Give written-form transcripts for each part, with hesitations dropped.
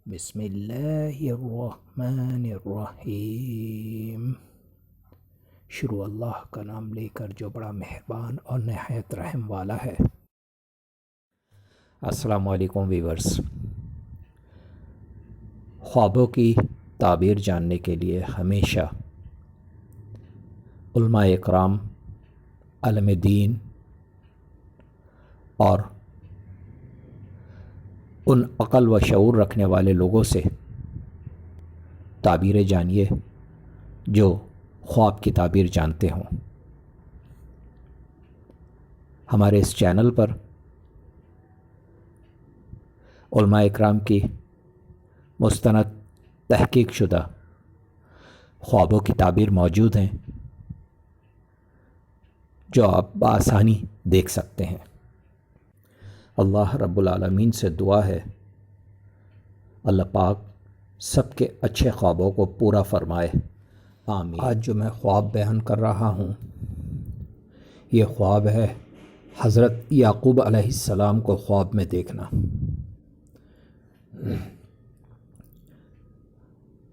بسم اللہ الرحمن الرحیم۔ شروع اللہ کا نام لے کر جو بڑا مہربان اور نہایت رحم والا ہے۔ السلام علیکم ویورز۔ خوابوں کی تعبیر جاننے کے لیے ہمیشہ علماء اکرام، عالم دین اور ان عقل و شعور رکھنے والے لوگوں سے تعبیریں جانیے جو خواب کی تعبیر جانتے ہوں۔ ہمارے اس چینل پر علماء اکرام کی مستند تحقیق شدہ خوابوں کی تعبیر موجود ہیں جو آپ بآسانی دیکھ سکتے ہیں۔ اللہ رب العالمین سے دعا ہے اللہ پاک سب کے اچھے خوابوں کو پورا فرمائے، آمین۔ آج جو میں خواب بیان کر رہا ہوں یہ خواب ہے حضرت یعقوب علیہ السلام کو خواب میں دیکھنا۔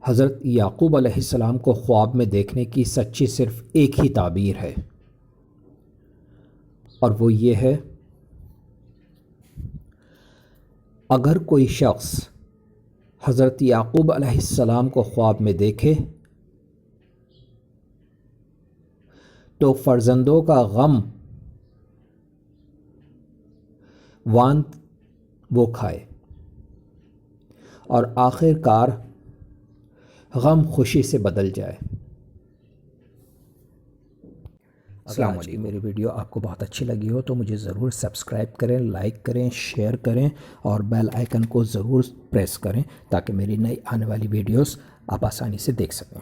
حضرت یعقوب علیہ السلام کو خواب میں دیکھنے کی سچی صرف ایک ہی تعبیر ہے، اور وہ یہ ہے اگر کوئی شخص حضرت یعقوب علیہ السلام کو خواب میں دیکھے تو فرزندوں کا غم وانت وہ کھائے اور آخر کار غم خوشی سے بدل جائے۔ السلام علیکم۔ میری ویڈیو آپ کو بہت اچھی لگی ہو تو مجھے ضرور سبسکرائب کریں، لائک کریں، شیئر کریں اور بیل آئیکن کو ضرور پریس کریں تاکہ میری نئی آنے والی ویڈیوز آپ آسانی سے دیکھ سکیں۔